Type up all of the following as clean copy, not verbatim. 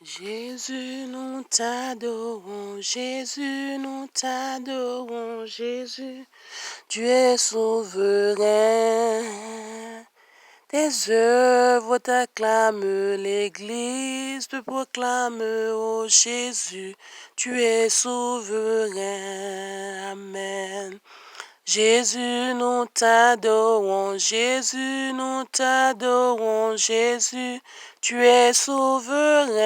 Jésus, nous t'adorons, Jésus, nous t'adorons, Jésus, tu es souverain. Tes œuvres t'acclament, l'Église te proclame, ô Jésus, tu es souverain. Amen. Jésus, nous t'adorons, Jésus, nous t'adorons, Jésus, tu es souverain.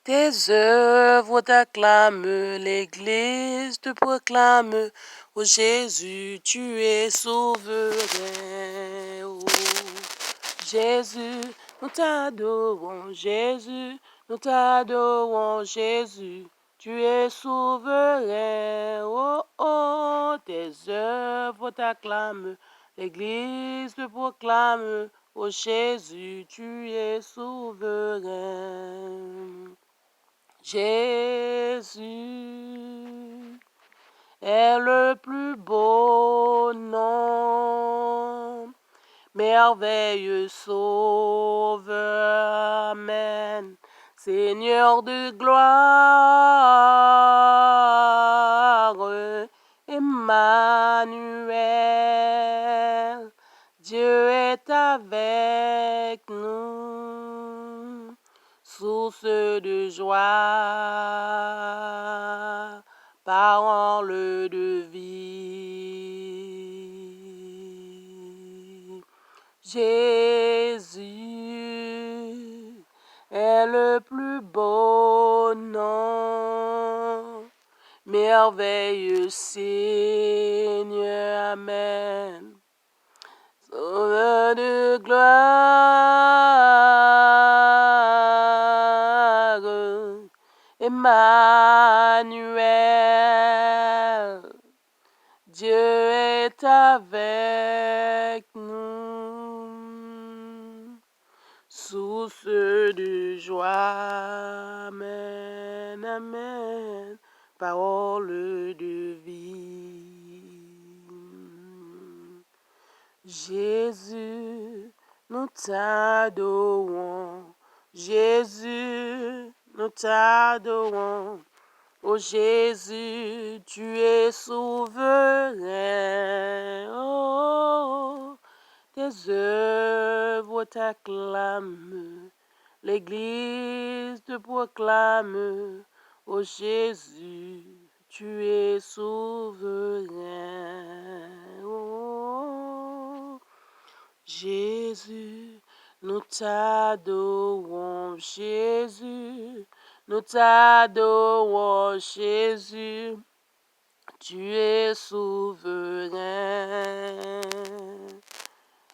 Tes œuvres t'acclament, l'Église te proclame, ô Jésus, tu es souverain. Oh, Jésus, nous t'adorons, Jésus, nous t'adorons, Jésus. Tu es souverain, oh oh, tes œuvres t'acclament, l'Église te proclame, ô Jésus, tu es souverain. Jésus est le plus beau nom, merveilleux sauveur, amen. Seigneur de gloire, Emmanuel, Dieu est avec nous, source de joie, parole de vie. Jésus est le plus beau nom, merveilleux Seigneur, amen. Sauveur de gloire, Emmanuel, Dieu est avec nous, source de joie, amen, amen, parole de vie. Jésus, nous t'adorons, Jésus, nous t'adorons. Ô Jésus, tu es souverain. Oh, tes œuvres t'acclament, l'Église te proclame. Ô Jésus, tu es souverain. Oh, Jésus, nous t'adorons, Jésus, nous t'adorons, Jésus, tu es souverain.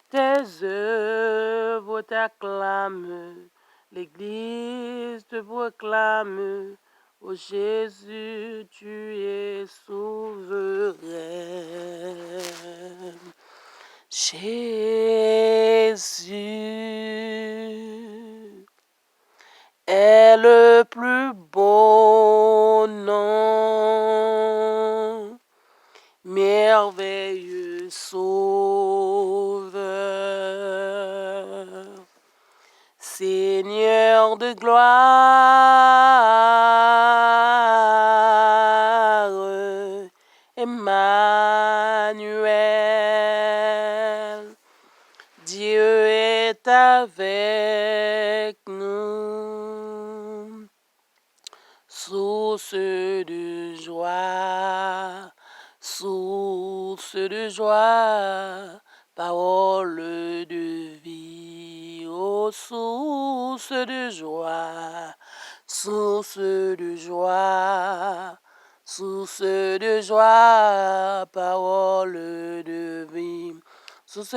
Tes œuvres t'acclament, l'Église te proclame, ô Jésus, tu es souverain. Jésus est le plus beau nom, merveilleux sauveur, Seigneur de gloire, Emmanuel, Dieu est avec nous, source de joie, parole de vie, ô source de joie, parole de vie, source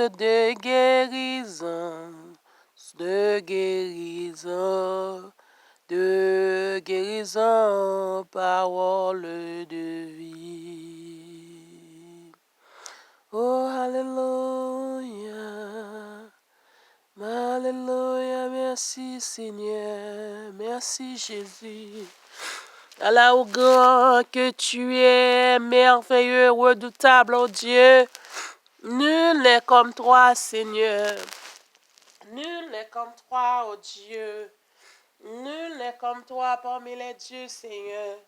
de guérison, parole de vie. Oh, alléluia, alléluia, merci Seigneur, merci Jésus. Allah au grand que tu es, merveilleux, redoutable, oh Dieu. Nul n'est comme toi, Seigneur. Nul n'est comme toi, oh Dieu. Nul n'est comme toi parmi les dieux, Seigneur.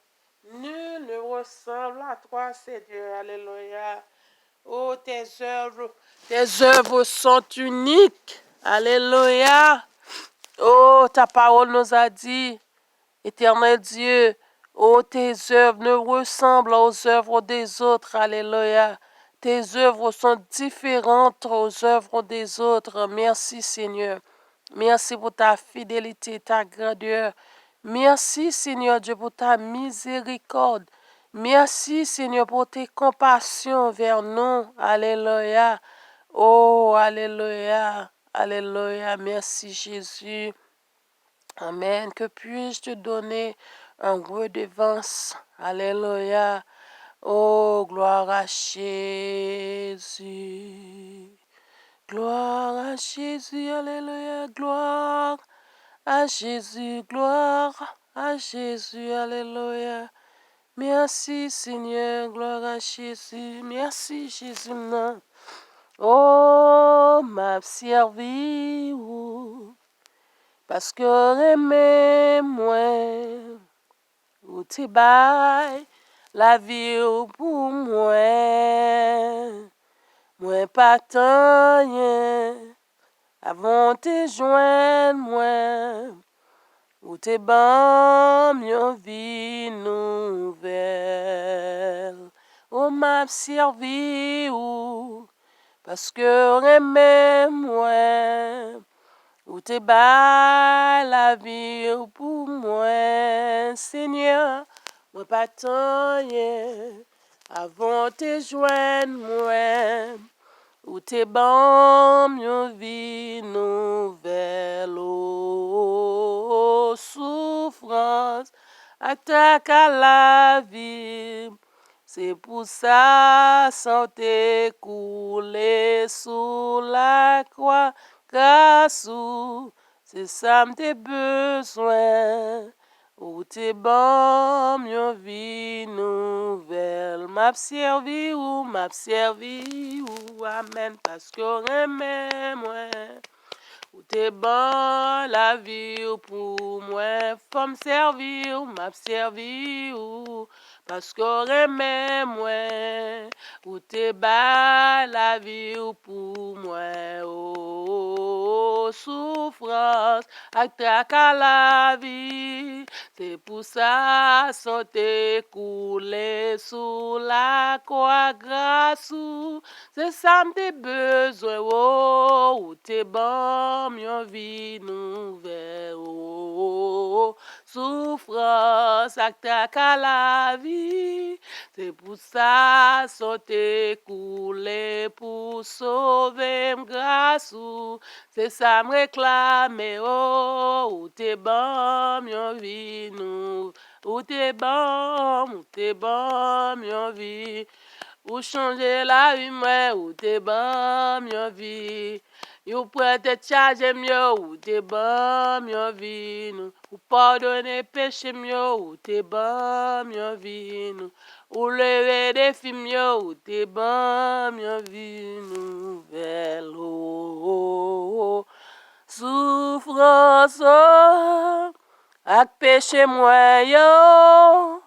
Nul ne ressemble à toi, Seigneur. Alléluia. Oh, tes œuvres sont uniques. Alléluia. Oh, ta parole nous a dit, Éternel Dieu, oh, tes œuvres ne ressemblent aux œuvres des autres. Alléluia. Tes œuvres sont différentes aux œuvres des autres. Merci, Seigneur. Merci pour ta fidélité, ta grandeur. Merci, Seigneur Dieu, pour ta miséricorde. Merci, Seigneur, pour tes compassions vers nous. Alléluia. Oh, Alléluia. Alléluia. Merci, Jésus. Amen. Que puis-je te donner un redevance? Alléluia. Oh, gloire à Jésus. Gloire à Jésus. Alléluia. Gloire à Jésus. Gloire à Jésus. Alléluia. Merci, Seigneur. Gloire à Jésus. Merci, Jésus. Oh, m'a servi. Parce que remè mwen, ou te bay la vie pou mwen. Mwen pa tanyen, avant te joindre mwen. Ou te ban yon vie nouvelle. Ou m'a servi ou, parce que remè mwen. Ou te ba la vie pour moi, Seigneur, moi pas tanyen, avant te joindre moi, ou te ban yon vie nouvelle, oh, souffrance, attaque à la vie. C'est pour ça, santé coulée sous la croix, grâce ou, c'est ça m'te besoin, ou te bon, yon vie nouvelle. M'a servi ou, amen, parce que remè moi. Ou te ban la vie pour moi, faut m'servir, m'a servi ou, parce que remè moi. Ou te ba la vie pour moi, oh, souffrance, attaque à la vie. C'est pour ça, santé coulée sous la croix, grâce ou, c'est ça m'te besoin, oh, ou te bon, yon vie nouvelle, oh, souffrance, attaque à la vie. C'est pour ça, santé coulée pour sauver grâce ou, c'est ça me réclame, oh, ou te bon, yon vie nouvelle, ou te bon, yon vie. Ou changer la vie, moi, ou te bon, yon vie. Ou prête charge mieux, ou te bon, yon vie. Ou pardonner péché mieux, ou te bon, yon vie. Ou lever des filles mieux, ou te bon, yon vie nouvelle. Oh, oh, oh. Souffrance, oh, ak péché moi, yo.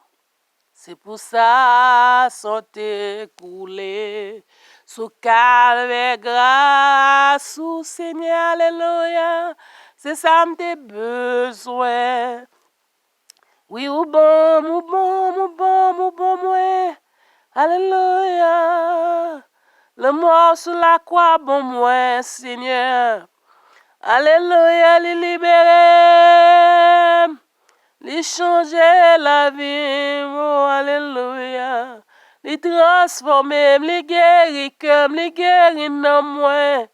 C'est pour ça, santé coulée, sous calvaire grâce, sous Seigneur, alléluia, c'est ça m'te besoin. Oui, ou bon, moi, alléluia, le mort sur la croix, bon, moi, Seigneur, alléluia, les libérer. Li changer la vie, oh, alléluia. Li transformer, li guérir comme, li guérir non moi.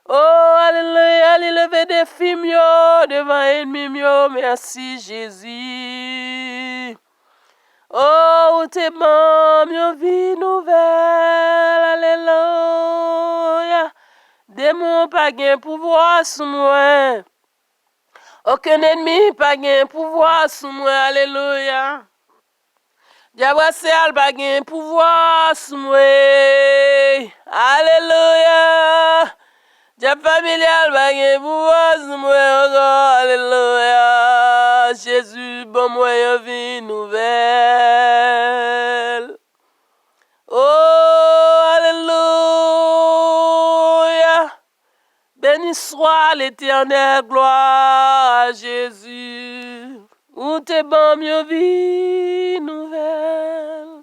Oh, alléluia, li lever des filles devant ennemi mio, merci Jésus. Oh, ou te bon, yon vie nouvelle, alléluia. Démon pas gain pouvoir sur moi. Aucun ennemi pas gain pouvoir sur moi, alléluia. Diable pas gain pouvoir sur moi, alléluia. Diable familial pas gain pouvoir sur moi, alléluia. tu bon moi une vie nouvelle. Oh, alléluia. Béni soit l'Éternel, gloire à Jésus. Où t'es bon mieux vie nouvelle.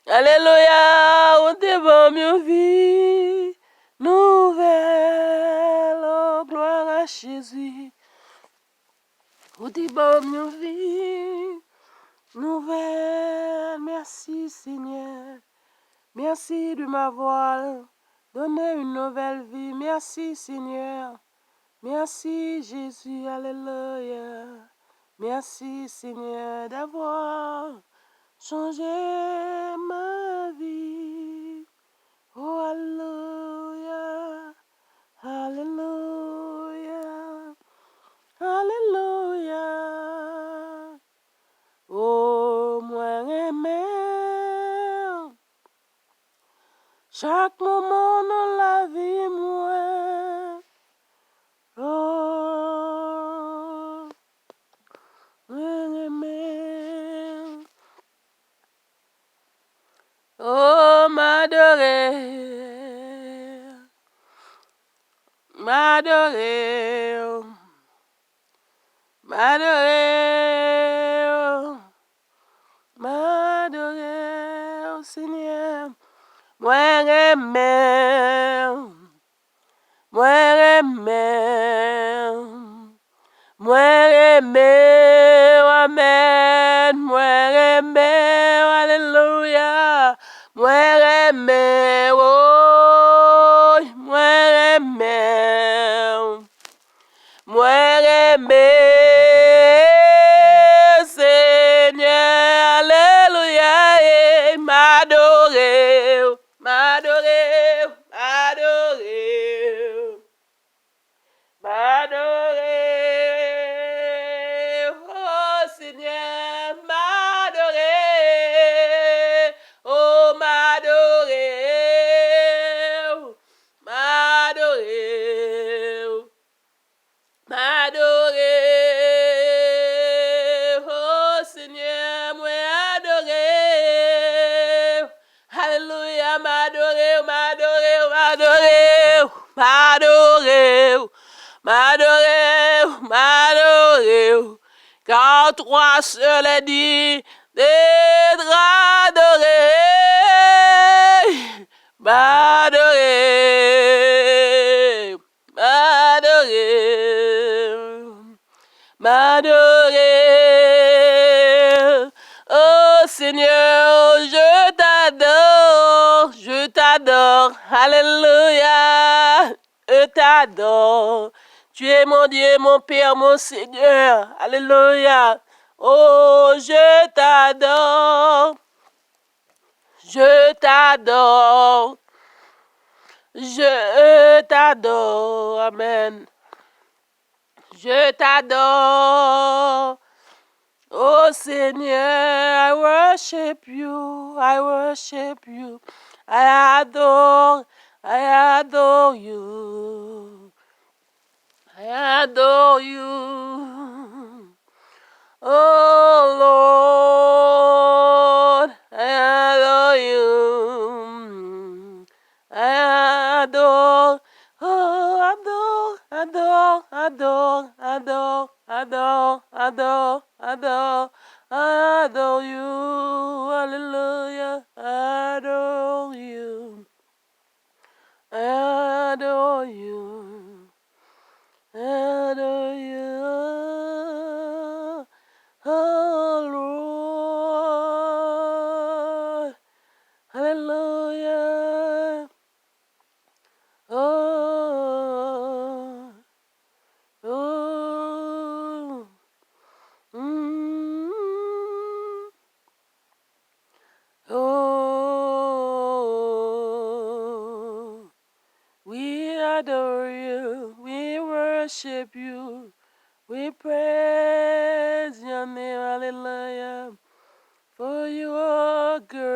Alléluia, où t'es bon mieux vie nouvelle. Oh, gloire à Jésus. Où t'es bon mieux vie nouvelle. Merci Seigneur. Merci de m'avoir donné une nouvelle vie. Merci Seigneur. Merci Jésus, alléluia. Merci Seigneur d'avoir changé ma vie. Oh alléluia, alléluia, alléluia. Oh moi aimé, chaque moment dans la vie moi. Oh, m'aimer. Oh, m'adorer. M'adorer. M'adorer. M'adorer, Seigneur. Moi, aimer. Moi, aimer. Moi aimer, amen. Moi aimer, alléluia. Moi aimer, oh. Moi aimer. Moi aimer, Seigneur, alléluia. Et m'adorer, m'adorer, m'adorer. M'adorer, oh Seigneur, m'adorer, oh m'adorer, m'adorer, m'adorer, oh Seigneur, moi adorer, alléluia, m'adorer, m'adorer, m'adorer, m'adorer. M'adorer, m'adorer, car toi seul est dit d'être adoré. M'adorer, m'adorer, m'adorer. Oh Seigneur, je t'adore, je t'adore. Alléluia, je t'adore. Tu es mon Dieu, mon Père, mon Seigneur. Alléluia. Oh, je t'adore. Je t'adore. Je t'adore. Amen. Je t'adore. Oh Seigneur, I worship you. I worship you. I adore you. I adore you. Oh Lord, I adore you. I adore, oh, adore, adore, adore, adore, adore, adore, I adore you. Hallelujah, I adore you. I adore you. Hallelujah. Oh Lord. Hallelujah. Oh. Oh. Mm. Oh. We adore you. We worship you. We praise your name, hallelujah, for you are great.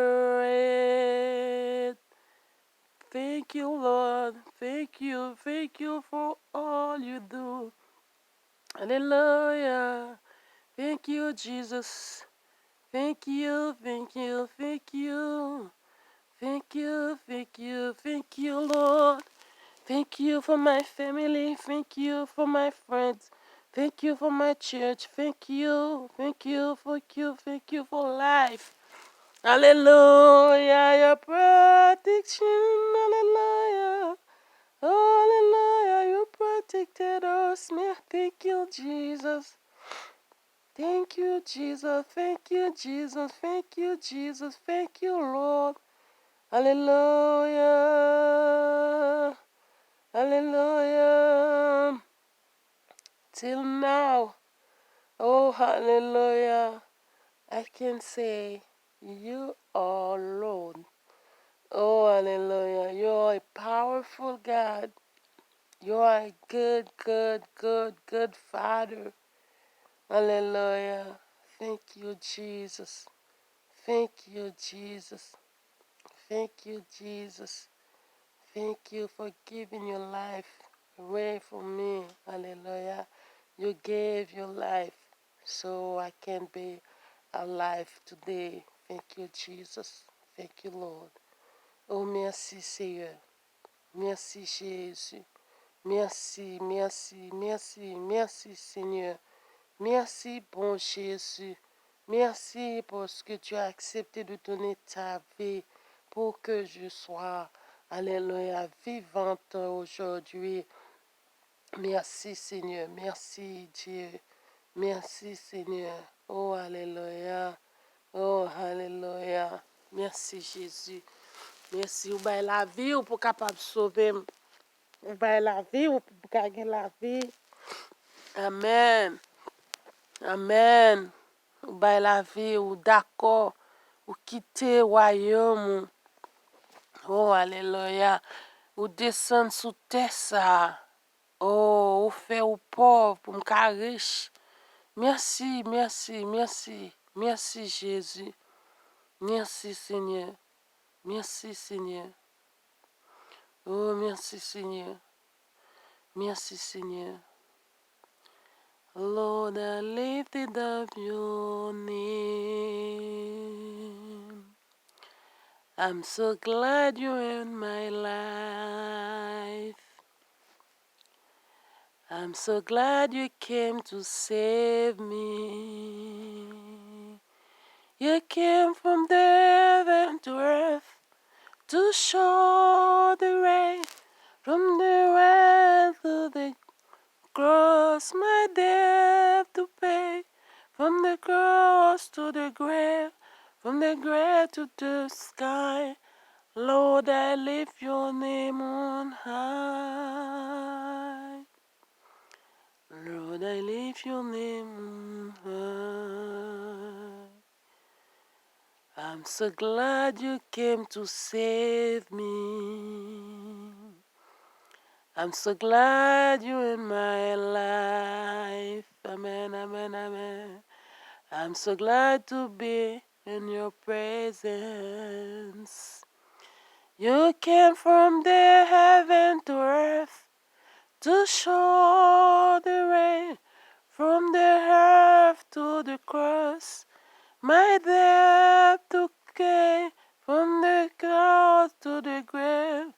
Thank you, Lord. Thank you for all you do. Hallelujah. Thank you, Jesus. Thank you, thank you, thank you. Thank you, thank you, thank you, Lord. Thank you for my family. Thank you for my friends. Thank you for my church. Thank you, thank you, thank you, thank you for life. Hallelujah, your protection. Hallelujah. Hallelujah, you protected us. Thank you, Jesus. Thank you, Jesus. Thank you, Jesus. Thank you, Jesus. Thank you, Lord. Hallelujah. Hallelujah. Till now. Oh, hallelujah. I can say, you are Lord. Oh, hallelujah. You are a powerful God. You are a good, good, good, good Father. Hallelujah. Thank you, Jesus. Thank you, Jesus. Thank you, Jesus. Thank you for giving your life away for me. Hallelujah. You gave your life so I can be alive today. Thank you, Jesus. Thank you, Lord. Oh, merci, Seigneur. Merci, Jésus. Merci, merci, merci, merci, Seigneur. Merci, bon Jésus. Merci parce que tu as accepté de donner ta vie pour que je sois, alléluia, vivante aujourd'hui. Merci, Seigneur. Merci, Dieu. Merci, Seigneur. Oh, alléluia. Oh, alléluia. Merci, Jésus. Merci. Ou bay la vie ou pour capable sauver. Ou bay la vie ou pour gagner la vie. Amen. Amen. Ou bay la vie ou d'accord. Ou quitter royaume. Oh, alléluia. Ou descendre sous terre ça. Oh, ou faire ou pauvre pour me riche. Merci, merci, merci. Merci, Jésus. Merci, Seigneur. Merci, Seigneur. Oh, merci, Seigneur. Merci, Seigneur. Lord, I lifted up your name. I'm so glad you're in my life. I'm so glad you came to save me. You came from the heaven to earth to show the way from the earth to the cross, my debt to pay. From the cross to the grave, from the grave to the sky. Lord, I lift your name on high. Lord, I lift your name on high. I'm so glad you came to save me. I'm so glad you're in my life. Amen, amen, amen. I'm so glad to be in your presence. You came from the heaven to earth to show the way from the earth to the cross. My debt to pay from the cross to the grave,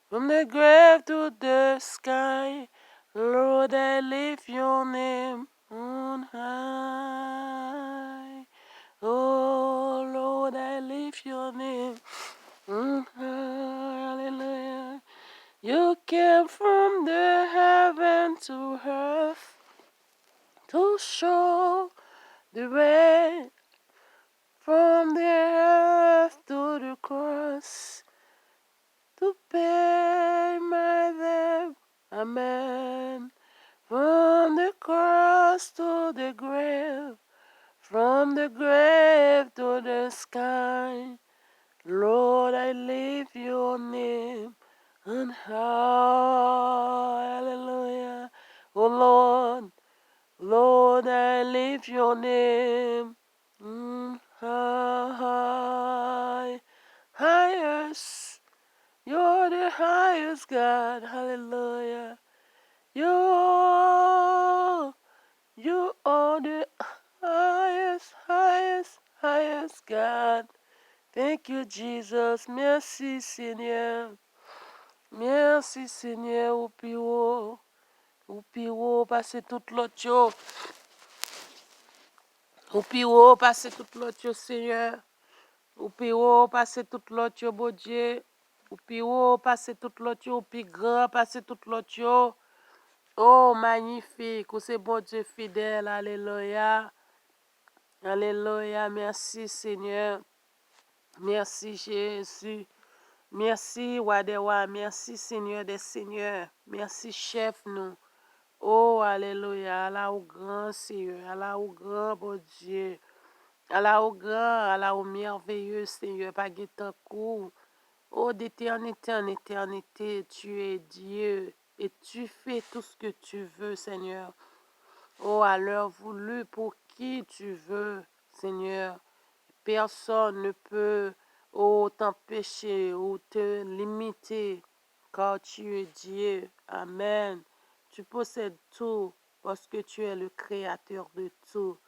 from the grave to the sky. Lord, I lift your name on high. Oh, Lord, I lift your name on high. Hallelujah. You came from the heaven to earth to show the way from the earth to the cross to pay my debt. Amen. From the cross to the grave, from the grave to the sky, Lord, I lift your name on high. Hallelujah. Oh Lord, Lord, I lift your name on high. Highest, you're the highest God. Hallelujah. You are the Yes, God. Thank you, Jesus. Merci, Seigneur. Merci, Seigneur, au piro. Au piro, passez tout l'autre yo. Au piro, passez tout l'autre yo, Seigneur. Au piro, passez tout l'autre yo, bon Dieu. Au piro, passez tout l'autre yo. Au plus grand, passez tout l'autre yo. Oh, magnifique. Ou c'est bon Dieu fidèle. Alléluia. Alléluia. Merci, Seigneur. Merci, Jésus. Merci, roi des rois. Merci, Seigneur des seigneurs. Merci, chef, nous. Oh, alléluia. Allah au grand, Seigneur. Allah au grand, bon Dieu. Allah au grand, Allah au merveilleux, Seigneur. Pas guettant coup. Oh, d'éternité en éternité, tu es Dieu. Et tu fais tout ce que tu veux, Seigneur. Oh, à l'heure voulue, pour qui tu veux, Seigneur. Personne ne peut t'empêcher ou te limiter, car tu es Dieu. Amen. Tu possèdes tout parce que tu es le créateur de tout.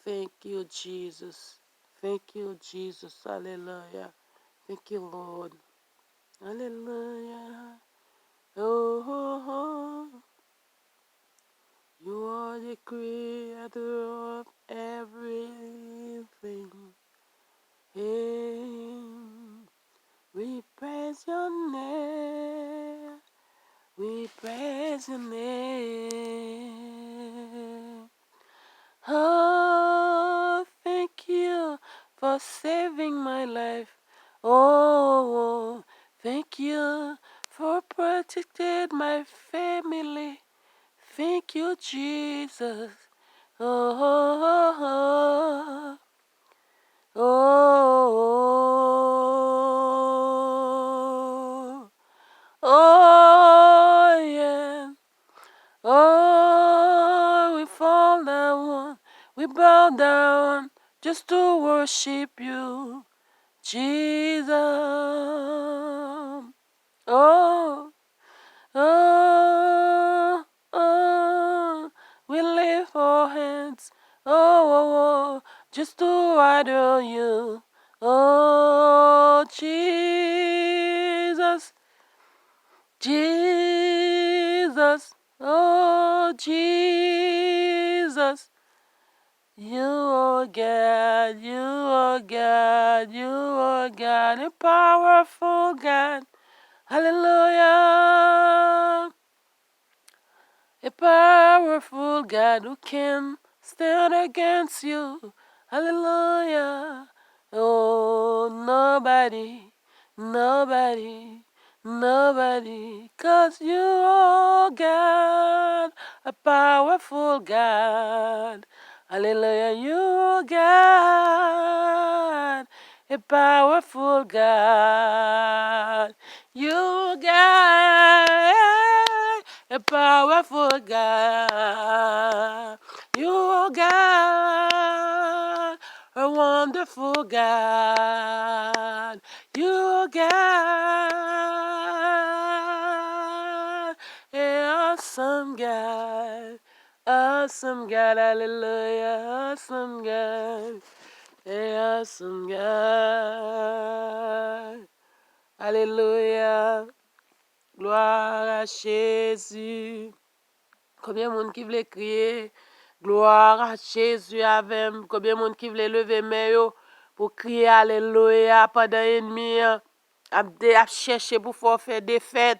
Thank you, Jesus. Thank you, Jesus. Hallelujah. Thank you, Lord. Hallelujah. Oh, oh, oh. You are the creator of everything. Hey, we praise your name. We praise your name. Oh, thank you for saving my life. Oh, thank you for protecting my family. Thank you, Jesus. Oh, oh, oh, oh, oh, yeah. Oh, we fall down, we bow down just to worship you, Jesus. Oh, oh, oh, we lift our hands, oh, just to adore you, oh, Jesus, Jesus, oh, Jesus. You are God, you are God, you are God, a powerful God. Hallelujah. A powerful God who can stand against you. Hallelujah. Oh, nobody, nobody, nobody. 'Cause you are God, a powerful God. Hallelujah. You are God, a powerful God. You God, a powerful God. You God, a wonderful God. You God, an awesome God. Awesome God, hallelujah, awesome God. Awesome God. Alléluia. Gloire à Jésus. Combien de monde qui voulait crier gloire à Jésus avec moi? Combien de monde qui voulait lever main pour crier Alléluia pendant l'ennemi a cherché pour faire des fêtes,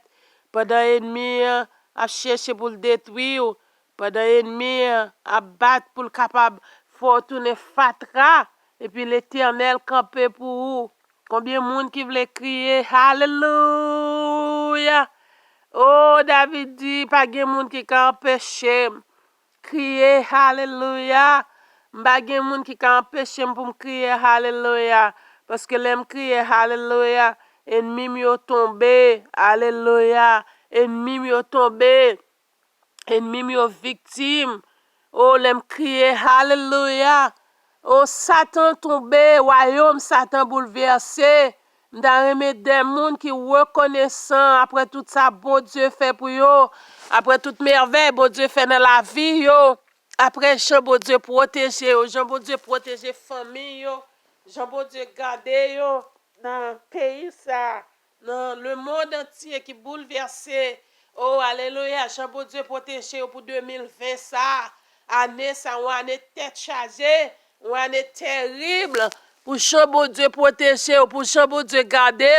pendant l'ennemi a cherché pour le détruire, pendant l'ennemi a battre pour le capable faire tourner fatra et puis l'Éternel camper pour vous. Combien de monde qui voulait crier Alléluia? Oh, David dit, pas de monde qui peut empêcher crier Alléluia. Pas de monde qui peut empêcher pour me crier Alléluia. Parce que l'aime crier Alléluia, ennemi m'y tombé. Alléluia. Ennemi m'y tombé. Ennemi m'y victime. Oh, l'aime crier Alléluia. Oh, Satan tombé, royaume Satan bouleversé. Dans des gens qui reconnaissant après tout ça, bon Dieu fait pour eux, après toute merveille, bon Dieu fait dans la vie, yo. Après, Jean, bon Dieu protéger, Jean, bon Dieu protéger famille, yo. Jean bon Dieu, gardez yo dans le pays, ça, dans le monde entier qui est bouleversé. Oh, alléluia. Jean bon Dieu, protégez pour 2020, ça. Année, ça, une année tête chargée, une année terrible. Pour Jean bon Dieu, protéger, pour Jean bon Dieu, garder.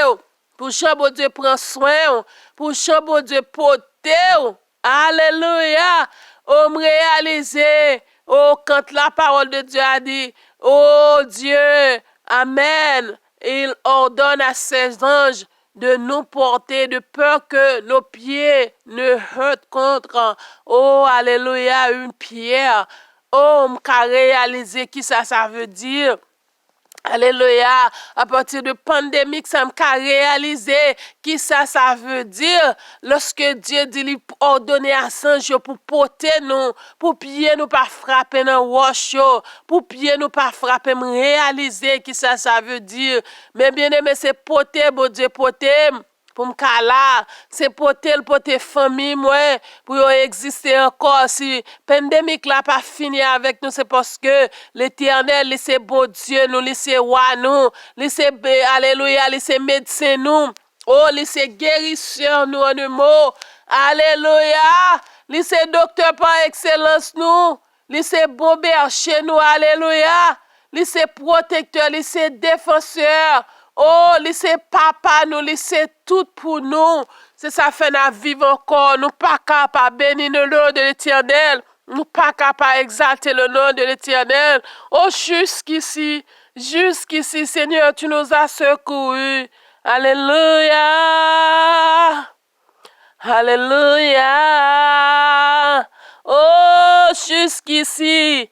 Pour Jean bon Dieu, prendre soin. Pour Jean bon Dieu, porter. Alléluia. On me réaliser. Oh, quand la parole de Dieu a dit, oh Dieu, Amen, il ordonne à ses anges de nous porter de peur que nos pieds ne heurtent contre, oh, alléluia, une pierre. Oh, on m'a réalisé qui ça veut dire. Alléluia. À partir de pandémie, ça m'a réalisé qui ça veut dire. Lorsque Dieu dit lui ordonner à Sange pour porter nous, pour pied nous pas frapper dans roche, pour pied nous pas frapper, me réaliser qui ça veut dire. Mais bien aimé, c'est porter, bon Dieu, porter. Pour me là, c'est pour tes familles, moi, pour exister encore. Si la pandémie n'a pas fini avec nous, c'est parce que l'Éternel, c'est beau Dieu, nous, c'est roi, nous, c'est alléluia, c'est médecin, nous, oh, c'est guérisseur, nous, en un mot, alléluia, c'est docteur par excellence, nous, c'est bon berger, nous, alléluia, c'est protecteur, c'est défenseur. Oh, c'est papa, nous, c'est tout pour nous. C'est ça fait nous vivre encore. Nous pas capables de bénir le nom de l'Éternel. Nous pas capables d'exalter le nom de l'Éternel. Oh, jusqu'ici, Seigneur, tu nous as secourus. Alléluia. Alléluia. Oh, jusqu'ici,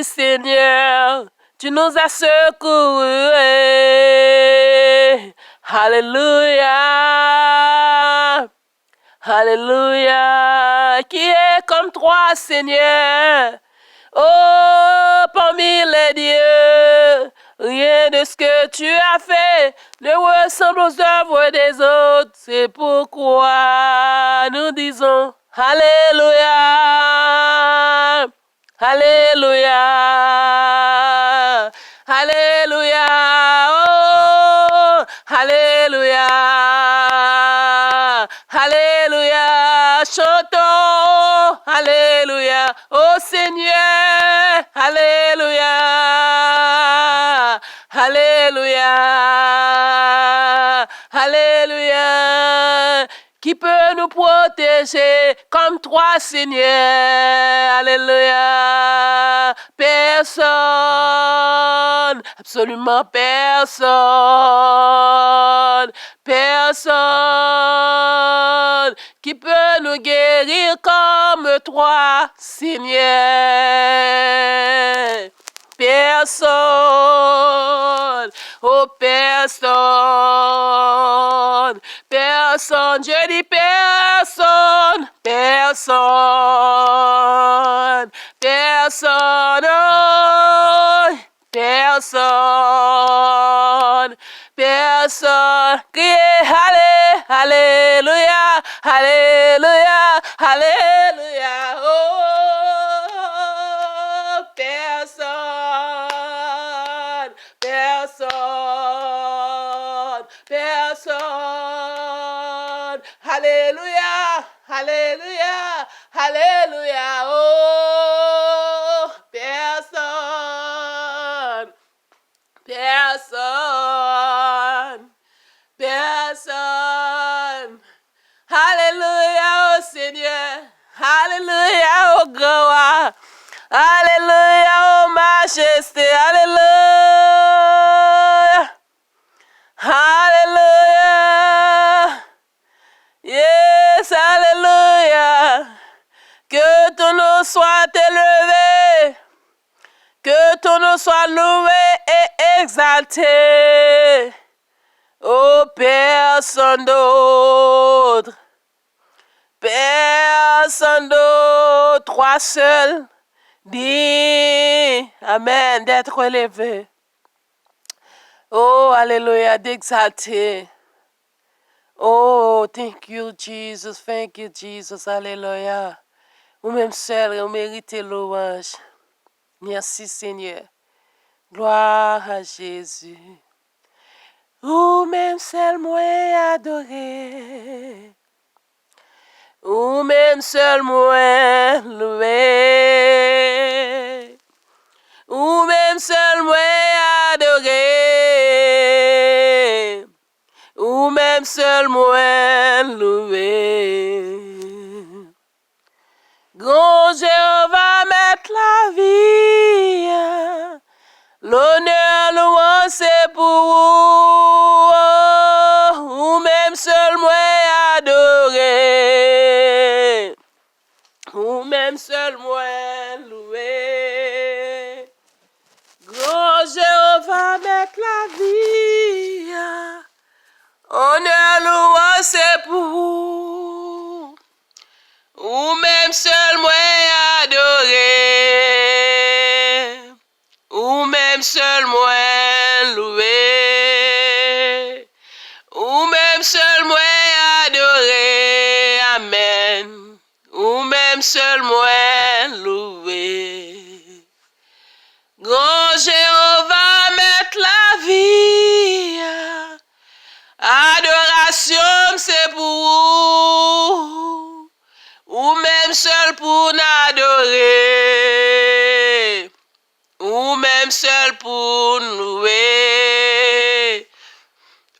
Seigneur. Tu nous as secourus. Alléluia. Alléluia. Qui est comme toi, Seigneur? Oh, parmi les dieux, rien de ce que tu as fait ne ressemble aux œuvres des autres. C'est pourquoi nous disons Alléluia. Alléluia. Alléluia. Oh, Alléluia. Alléluia. Chantons. Alléluia. Oh Seigneur. Alléluia. Alléluia. Alléluia. Qui peut nous protéger comme toi, Seigneur? Alléluia. Personne. Absolument personne. Personne qui peut nous guérir comme toi, Seigneur. Personne, oh personne, personne, je dis personne, personne, personne, oh, personne, personne, criez allez, alléluia, alléluia, alléluia, oh, personne, personne, personne, alléluia, alléluia, alléluia, oh, personne, personne, personne, alléluia, oh Seigneur, alléluia, oh grand, alléluia, oh majesté, alléluia, alléluia, yes, alléluia, que ton nom soit élevé, que ton nom soit loué et exalté. Oh, personne d'autre, personne d'autre, toi seul, dis, amen, d'être élevé. Oh, alléluia, d'exalter. Oh, thank you, Jesus, alléluia. Ou même seul, vous méritez louange. Merci, Seigneur. Gloire à Jésus. Ou même seul moi adoré. Ou même seul moi loué. Ou même seul moi adoré. Ou même seul moi loué. Grand Jéhovah mettre la vie. L'honneur, louange, c'est pour vous. Ou même seul moi adoré. Ou même seul moi loué. Grand Jéhovah mettre la vie. Honneur, louange, c'est pour vous. Ou même seul moi adoré. Ou même seul moi loué. Ou même seul moi adoré. Amen. Ou même seul moi loué. Grand Jéhovah mettre la vie. Adoration c'est pour vous. Ou même seul pour n'adorer. Ou même seul pour louer.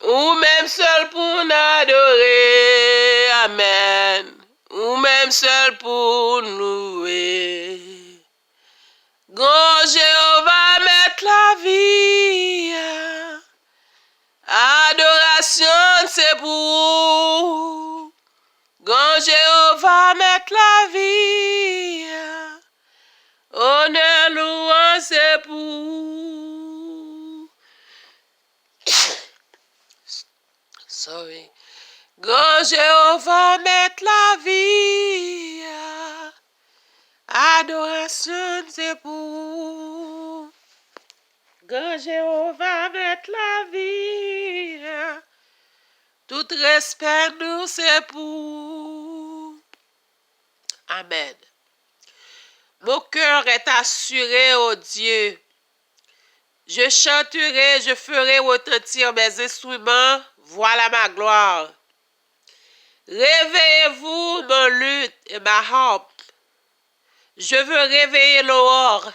Ou même seul pour n'adorer. Amen. Ou même seul pour louer. Grand Jéhovah mettre la vie. Adoration c'est pour vous. Grand Jéhovah mettre la vie. Honneur, louange, c'est pour vous. Sorry. Grand Jéhovah mettre la vie. Adoration, c'est pour vous. Grand Jéhovah mettre la vie. Tout respect, nous, c'est pour vous. Amen. Mon cœur est assuré, ô Dieu. Je chanterai, je ferai retentir mes instruments. Voilà ma gloire. Réveillez-vous, mon luth et ma harpe. Je veux réveiller l'aurore.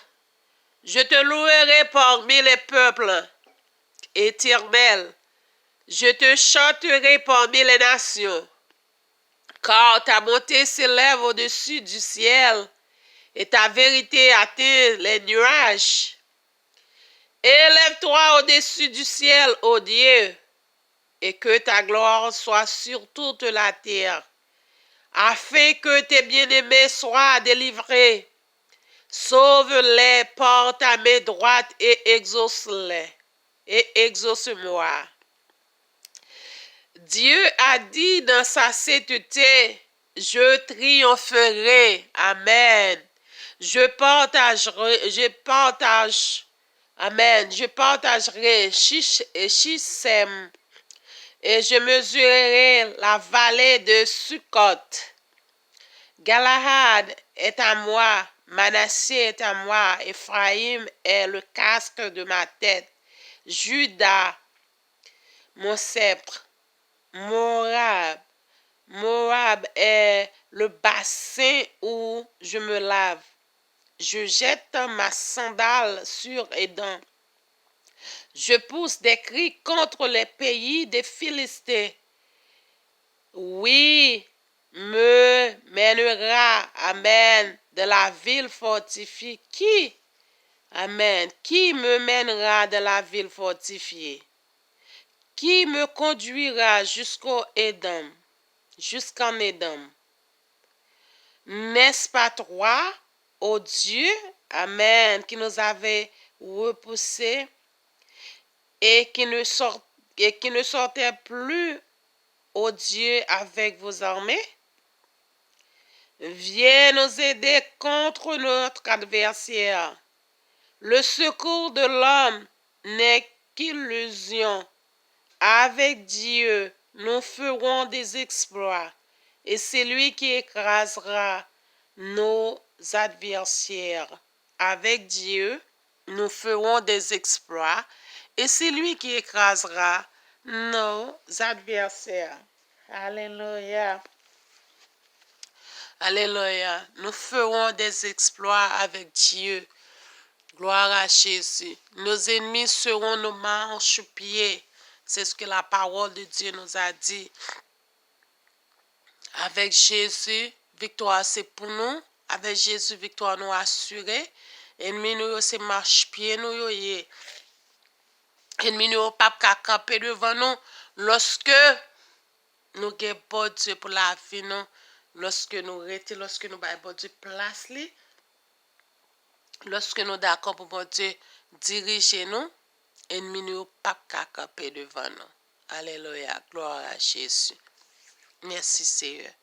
Je te louerai parmi les peuples. Éternel, je te chanterai parmi les nations. Car ta bonté s'élève au-dessus du ciel et ta vérité atteint les nuages. Élève-toi au-dessus du ciel, ô Dieu, et que ta gloire soit sur toute la terre, afin que tes bien-aimés soient délivrés. Sauve-les par ta main droite et exauce-les, et exauce-moi. Dieu a dit dans sa sainteté, je triompherai. Amen. Je partagerai Shichem et je mesurerai la vallée de Sukkot. Galahad est à moi, Manassé est à moi, Ephraïm est le casque de ma tête, Juda, mon sceptre, Moab est le bassin où je me lave. Je jette ma sandale sur Édom. Je pousse des cris contre les pays des Philistins. Oui, me mènera, amen, de la ville fortifiée. Qui, amen, qui me mènera de la ville fortifiée? Qui me conduira jusqu'en Édom? N'est-ce pas toi, ô Dieu, amen, qui nous avait repoussés et qui ne sortait plus, ô Dieu, avec vos armées? Viens nous aider contre notre adversaire. Le secours de l'homme n'est qu'illusion. Avec Dieu, nous ferons des exploits, et c'est lui qui écrasera nos adversaires. Avec Dieu, nous ferons des exploits et c'est lui qui écrasera nos adversaires. Alléluia. Alléluia. Nous ferons des exploits avec Dieu. Gloire à Jésus. Nos ennemis seront nos marchepieds. C'est ce que la parole de Dieu nous a dit. Avec Jésus, victoire c'est pour nous. Avec Jésus, victoire nous assurée. Ennemi nous c'est marchepied nous yé. Ennemi nous pas camper devant nous lorsque nous avons bon Dieu pour la vie nous. Lorsque nous arrêtons, lorsque nous avons bon Dieu place li. Lorsque nous d'accord pour bon Dieu diriger nous, ennemi nous pas camper devant nous. Alléluia, gloire à Jésus. Merci Seigneur.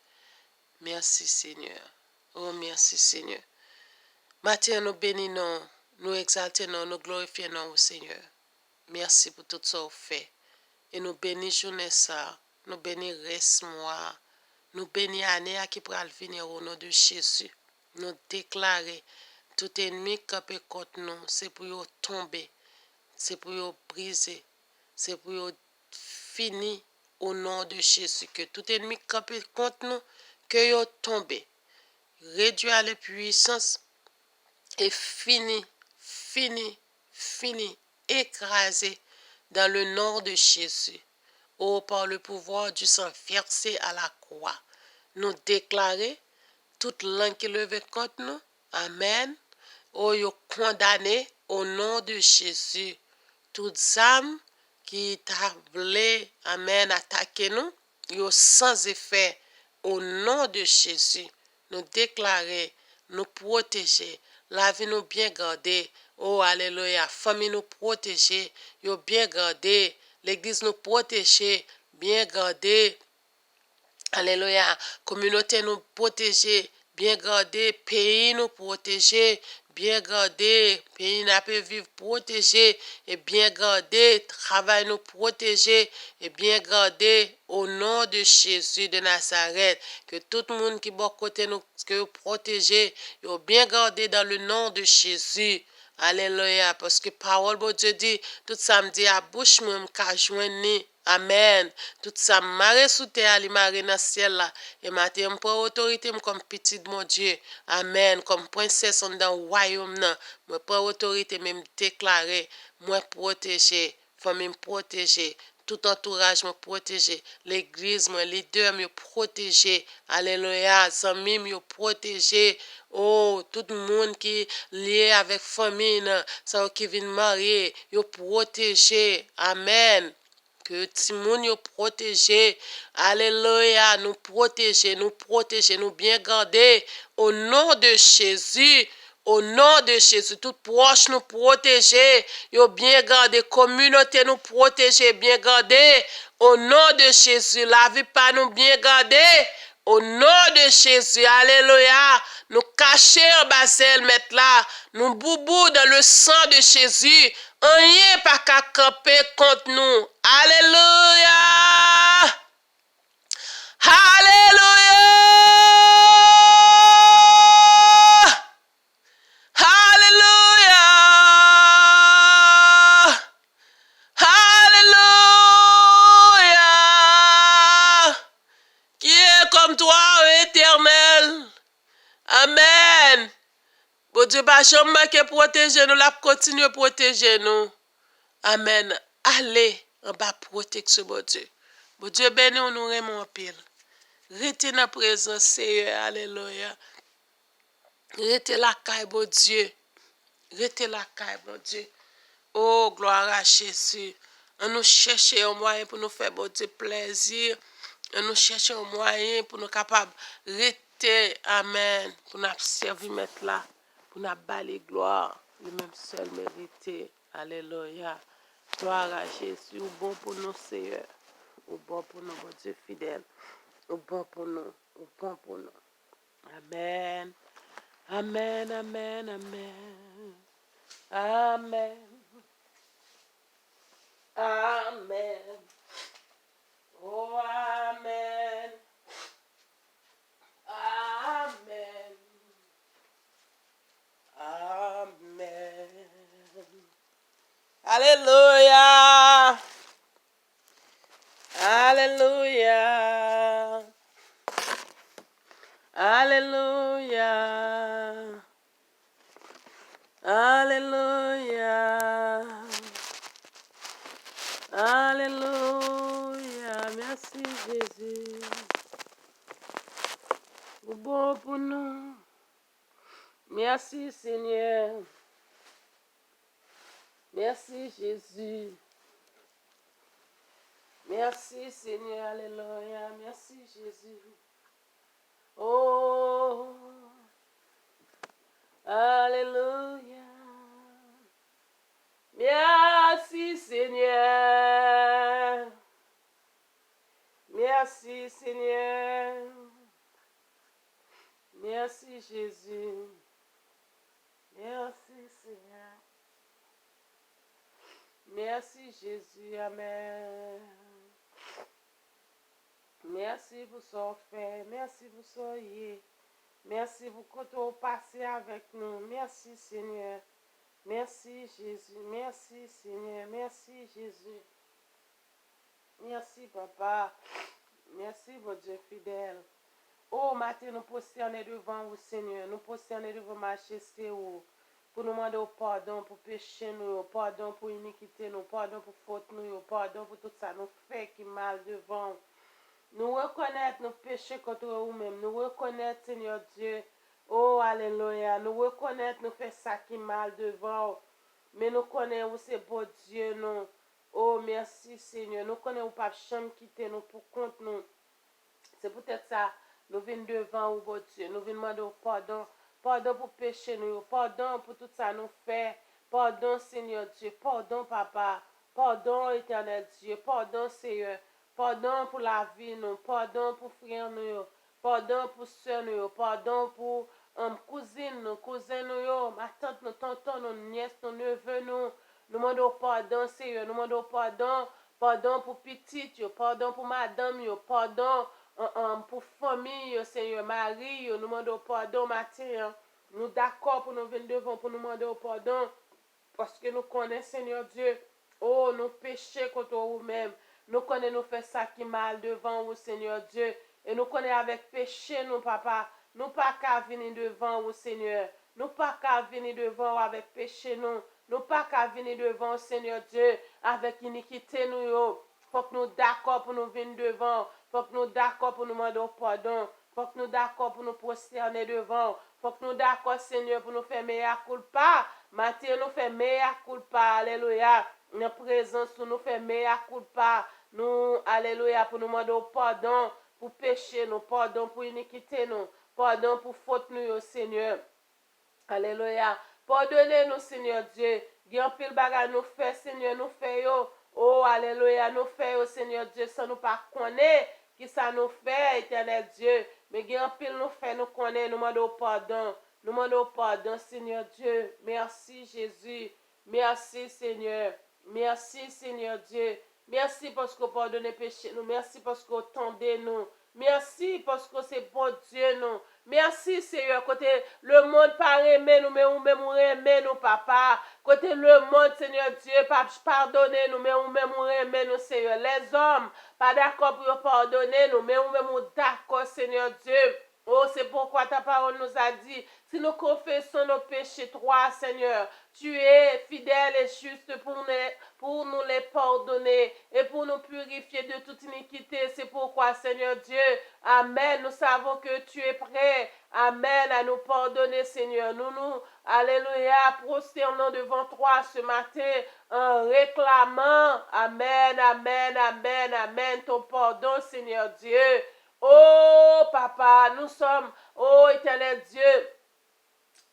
Merci Seigneur. Oh merci Seigneur. Matin nous bénissons, nous exaltons, nous glorifions au Seigneur. Merci pour tout ça que vous faites. Et nous bénissons ça. Nous bénissons reste mois. Nous bénissons l'année qui pourra venir au nom de Jésus. Nous déclarer tout ennemi qui peut contre nous, c'est pour tomber, c'est pour briser, c'est pour finir au nom de Jésus. Que tout ennemi qui peut contre nous, que yo tombe, réduire la puissance et fini, écrasé dans le nom de Jésus. Oh, par le pouvoir du sang versé à la croix, nous déclarer toute langue qui lève contre nous. Amen. Oh, yo condamné au nom de Jésus. Toutes âmes qui t'a voulu, amen, attaquer nous, yo sans effet au nom de Jésus. Nous déclarer, nous protéger, la vie nous bien garder. Oh, alléluia. Famille nous protéger, yo bien garder. L'église nous protéger, bien garder. Alléluia. Communauté nous protéger, bien garder. Pays nous protéger, bien garder. Pays n'a pas vivre protéger et bien garder. Travail nous protéger et bien garder au nom de Jésus de Nazareth. Que tout le monde qui est côté nous que protéger, bien garder dans le nom de Jésus. Alléluia. Parce que parole de Dieu dit, tout samedi à bouche moi m'ka joindre. Amen. Tout ça marre sous terre, li marre dans ciel là. Et matin, je prends autorité comme petit mon Dieu. Amen. Comme princesse dans le royaume là. Je prends autorité même déclarer, moi protéger, famille me protéger. Tout entourage me protéger, l'église, mon leader me protéger, alléluia, amis me protéger, oh, tout le monde qui est lié avec famille, ça qui vient marier, me protéger, amen. Que tout le monde nous protège. Alléluia. Nous protéger, nous bien garder. Au nom de Jésus. Au nom de Jésus. Tout proche nous protéger. Yo bien garder. Communauté nous protéger, bien garder. Au nom de Jésus. La vie pas nous bien garder. Au nom de Jésus, alléluia, nous cacher en basel mettre là, nous boubou dans le sang de Jésus, rien pas qu'à camper contre nous. Alléluia, alléluia, alléluia, alléluia. Qui est comme toi, éternel. Amen. Bon Dieu, pas jamais que protéger nous, la continue à protéger nous. Amen. Allez en bas protection, bon Dieu. Bon Dieu, béni, nous remercions en pile. Restez dans la présence, Seigneur. Alléluia. Restez la caille, bon Dieu. Restez la caille, bon Dieu. Oh, gloire à Jésus. On nous cherche un moyen pour nous faire, bon Dieu, plaisir. On nous cherche un moyen pour nous capables de rester, amen, pour nous servir mettre là, pour nous balayer gloire, le même seul mérité. Alléluia. Gloire à Jésus, ou bon pour nous, Seigneur, ou bon pour nous, bon Dieu fidèle, ou bon pour nous, ou bon pour nous. Amen. Amen, amen, amen. Amen. Amen. Oh, amen. Amen. Amen. Alléluia. Alléluia. Alléluia. Alléluia. Alléluia. Merci Jésus. Bon pour nous. Merci Seigneur. Merci Jésus. Merci Seigneur. Alléluia. Merci Jésus. Oh. Alléluia. Merci Seigneur. Merci Seigneur. Merci Jésus. Merci Seigneur. Merci Jésus. Amen. Merci pour ce fait. Merci pour ce y. Merci pour que tu passé avec nous. Merci Seigneur. Merci Jésus. Merci Seigneur. Merci Jésus. Merci Papa. Merci votre Dieu fidèle. Oh, matin, nous prosterner devant vous, Seigneur. Nous prosterner devant majesté pour nous demander pardon pour péché nous, pardon pour iniquité nous, pardon pour faute nous, pardon pour tout ça nous fait qui mal devant. Nous reconnaître nos péchés contre nous-mêmes. Nous reconnaître, Seigneur Dieu. Oh, alléluia. Nous reconnaître nous fait ça qui mal devant. Mais nous connaissons c'est beau Dieu, nous. Oh, merci, Seigneur. Nous connaissons pas jamais quitter nous pour compte nous. C'est peut-être ça. Nous venons devant vous, bon Dieu. Nous venons demander pardon. Pardon pour péché nous. Pardon pour tout ça nous fait. Pardon, Seigneur Dieu. Pardon, Papa. Pardon, éternel Dieu. Pardon, Seigneur. Pardon pour la vie, nous. Pardon pour frère, nous. Pardon pour soeur, nous. Pardon pour cousine, nous. Cousin, nous. Ma tante, nous. Tonton, nous. Nièce, nous. Neveu, nous. Nous demandons pardon, Seigneur. Nous demandons pardon. Pardon pour petite, pardon pour madame, pardon pour famille, Seigneur. Marie, nous demandons pardon, matin. Nous d'accord pour nous venir devant, pour nous demander pardon. Parce que nous connaissons, Seigneur Dieu. Oh, nous péchons contre vous-même. Nous connaissons nous faire ça qui mal devant vous, Seigneur Dieu. Et nous connaissons avec péché, nous, Papa. Nous pas qu'à venir devant vous, Seigneur. Nous pas qu'à venir devant vous avec péché, nous. Nous pas qu'à venir devant, Seigneur Dieu, avec iniquité, nous, yo. Faut que nous d'accord pour nous venir devant. Faut que nous d'accord pour nous demander pardon. Faut que nous d'accord pour nous prosterner devant. Faut que nous d'accord, Seigneur, pour nous faire meilleur culpa. Matin, nous fait meilleur culpa. Alléluia. Dans présence, nous fait meilleur culpa. Nous, alléluia, pour nous demander pardon pour péché, nous. Pardon pour iniquité, nous. Pardon pour faute, nous, Seigneur. Alléluia. Pardonnez-nous, Seigneur Dieu. Grand pile bagage nous fait, Seigneur, nous fait yo. Oh, alléluia, nous fait yo, Seigneur Dieu, sans nous pas connaître qui ça nous fait, éternel Dieu. Mais grand pile nous fait, nous connaît, nous demandons pardon. Nous demandons pardon, Seigneur Dieu. Merci, Jésus. Merci, Seigneur. Merci, Seigneur Dieu. Merci parce que vous pardonnez péché nous. Merci parce que vous tendez nous. Merci parce que c'est bon Dieu nous. Merci Seigneur, côté le monde pas aimer nous, mais ou même aimer nous, Papa. Côté le monde, Seigneur Dieu, pas pardonner nous, mais ou même aimer nous, Seigneur. Les hommes, pas d'accord pour pardonner nous, mais ou même d'accord, Seigneur Dieu. Oh, c'est pourquoi ta parole nous a dit, si nous confessons nos péchés, toi, Seigneur, tu es fidèle et juste pour nous les pardonner et pour nous purifier de toute iniquité. C'est pourquoi, Seigneur Dieu, Amen, nous savons que tu es prêt, Amen, à nous pardonner, Seigneur. Nous, alléluia, prosternons devant toi ce matin en réclamant, Amen, Amen, Amen, Amen, ton pardon, Seigneur Dieu. Oh, Papa, nous sommes, oh, éternel Dieu,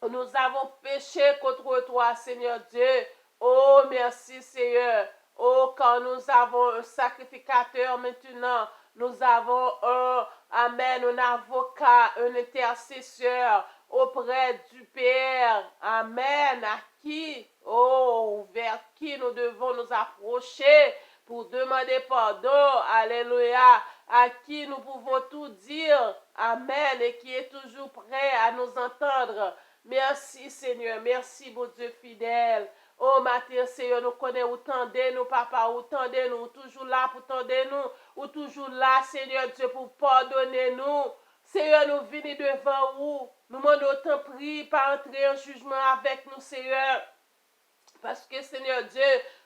nous avons péché contre toi, Seigneur Dieu. Oh, merci, Seigneur. Oh, quand nous avons un sacrificateur maintenant, nous avons amen, un avocat, un intercesseur auprès du Père. Amen. À qui, oh, vers qui nous devons nous approcher pour demander pardon. Alléluia. À qui nous pouvons tout dire. Amen. Et qui est toujours prêt à nous entendre. Merci, Seigneur. Merci, mon Dieu fidèle. Oh, matin, Seigneur, nous connaissons où tendez nous, papa, où tendez nous, toujours là pour tendre nous, ou toujours là, Seigneur Dieu, pour pardonner nous. Seigneur, nous venons devant vous. Nous demandons autant prier, pas entrer en jugement avec nous, Seigneur. Parce que, Seigneur Dieu,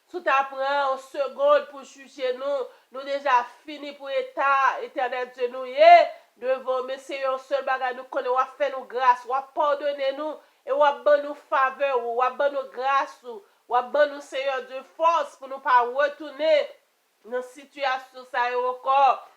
tout apprend en seconde pour juger nous. Nous déjà fini pour l'état, éternel Dieu, nous y est devant. Mais Seigneur, seul bagage, nous connaissons, on fait nous grâce, on pardonner nous, et on a nous faveur, on a nous grâce, on a nous, Seigneur Dieu, force pour nous pas retourner dans la situation, ça est encore.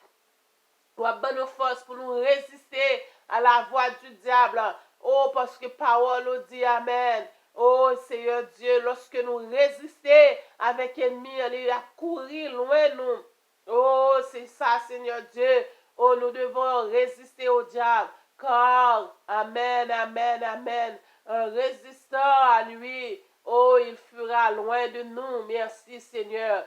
On a nous force pour nous résister à la voix du diable. Oh, parce que parole nous dit Amen. Oh, Seigneur Dieu, lorsque nous résistons avec l'ennemi, il a couru loin de nous. Oh, c'est ça, Seigneur Dieu. Oh, nous devons résister au diable. Car, Amen, Amen, Amen, en résistant à lui, oh, il fuira loin de nous. Merci, Seigneur.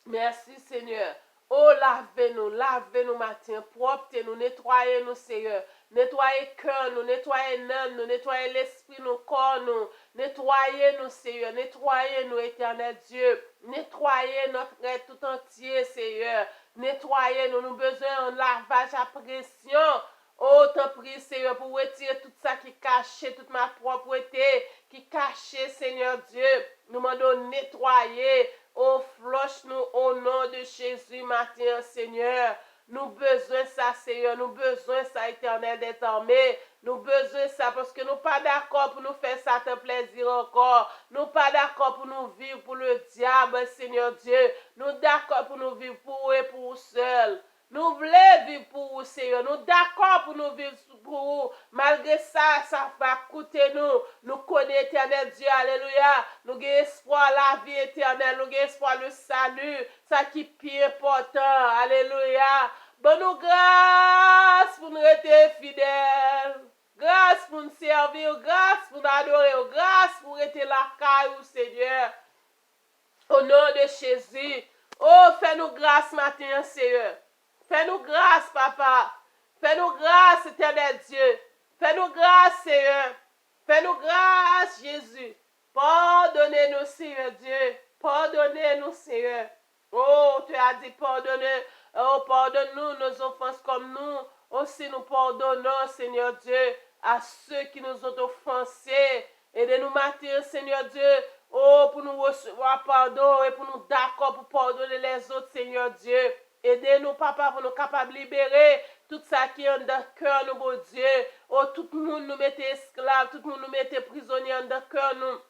Merci, Seigneur. Oh, lavez-nous matin, propre-nous, nettoyez-nous, Seigneur. Nettoyez cœur, nous, nettoyez l'âme, nous, nettoyez l'esprit, nos corps, nous. Nettoyez-nous, Seigneur. Nettoyez-nous, éternel Dieu. Nettoyez notre être tout entier, Seigneur. Nettoyez-nous, nous besoin d'un lavage à pression. Oh, t'en prie, Seigneur, pour retirer tout ça qui cachait, toute ma propreté, qui cachait, Seigneur Dieu. Nous demandons nettoyer. Oh, flush-nous au nom de Jésus, matin, Seigneur. Nous besoin ça, Seigneur. Nous besoin ça, éternel des armées. Nous besoin ça parce que nous pas d'accord pour nous faire ça te plaisir encore. Nous pas d'accord pour nous vivre pour le diable, Seigneur Dieu. Nous d'accord pour nous vivre pour eux et pour vous seul. Nous voulons vivre pour vous, Seigneur. Nous d'accord pour nous vivre pour vous. Malgré ça, ça va coûter nous. Nous connaissons éternel Dieu. Alléluia. Nous avons espoir la vie éternelle. Nous avons espoir le salut. Ça qui est plus important. Alléluia. Bonne nous grâce pour nous être fidèles. Grâce pour nous servir. Grâce pour nous adorer. Grâce pour être la caille, Seigneur. Au nom de Jésus. Oh, fais-nous grâce matin, Seigneur. Fais-nous grâce, papa. Fais-nous grâce, éternel Dieu. Fais-nous grâce, Seigneur. Fais-nous grâce, Jésus. Pardonnez-nous, Seigneur Dieu. Pardonnez-nous, Seigneur. Oh, tu as dit pardonnez. Oh, pardonne-nous nos offenses comme nous. Aussi nous pardonnons, Seigneur Dieu, à ceux qui nous ont offensés. Aidez-nous matin, Seigneur Dieu. Oh, pour nous recevoir pardon et pour nous d'accord pour pardonner les autres, Seigneur Dieu. Aidez-nous, papa, pour nous capables de libérer tout ça qui est dans le cœur, nous, bon Dieu. Oh, tout le monde nous mette esclaves, tout le monde nous mette prisonniers dans le cœur, nous.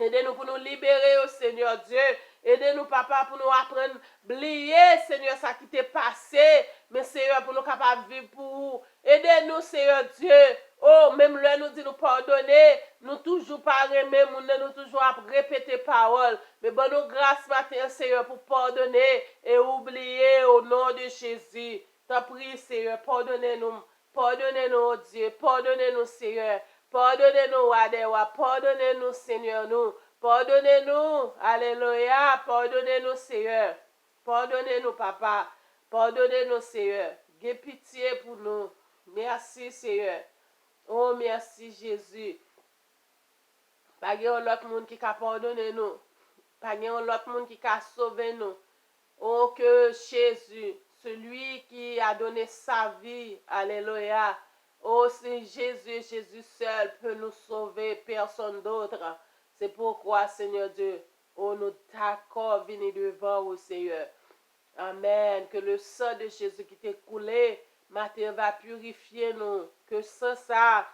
Aidez-nous pour nous libérer, oh Seigneur Dieu. Aidez-nous, papa, pour nous apprendre à oublier, Seigneur, ça qui t'est passé. Mais, Seigneur, pour nous capables de vivre pour vous. Aidez-nous, Seigneur Dieu. Oh, même là, nous dit nous pardonner. Nous toujours parler, même nous toujours à répéter parole. Mais bon, nous grâce matin, Seigneur, pour pardonner et oublier au nom de Jésus. T'en prie, Seigneur, pardonnez-nous. Pardonnez-nous, oh Dieu. Pardonnez-nous, Seigneur. Pardonnez-nous, Adewa. Pardonnez-nous, Seigneur, nous. Pardonnez-nous. Alléluia. Pardonnez-nous, Seigneur. Pardonnez-nous, papa. Pardonnez-nous, Seigneur. Aie pitié pour nous. Merci, Seigneur. Oh, merci, Jésus. Pas de l'autre monde qui a pardonné nous. Pas de l'autre monde qui a sauvé nous. Oh, que Jésus, celui qui a donné sa vie. Alléluia. Oh, c'est Jésus, Jésus seul peut nous sauver, personne d'autre. C'est pourquoi, Seigneur Dieu, oh, nous d'accord venir devant vous, Seigneur. Amen. Que le sang de Jésus qui t'est coulé, matin va purifier nous. Que ça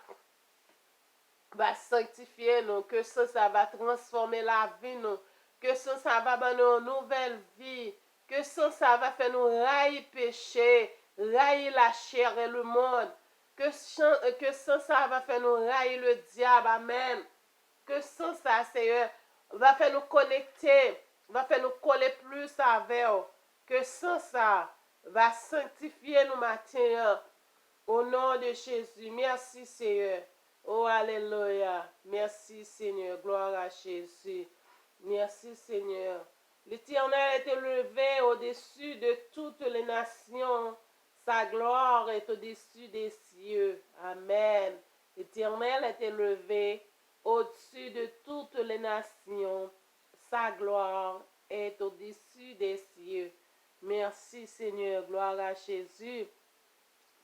va sanctifier nous. Que ça va transformer la vie nous. Que ça va donner une nouvelle vie. Que ça va faire nous railler péché, railler la chair et le monde. Que ça va faire nous railler le diable. Amen. Que ça, Seigneur, va faire nous connecter, va faire nous coller plus avec eux. Que ça va sanctifier nous matin. Au nom de Jésus. Merci, Seigneur. Oh, alléluia. Merci, Seigneur. Gloire à Jésus. Merci, Seigneur. L'Éternel est élevé au-dessus de toutes les nations. Sa gloire est au-dessus des cieux. Amen. L'Éternel est élevé au-dessus de toutes les nations. Sa gloire est au-dessus des cieux. Merci Seigneur, gloire à Jésus.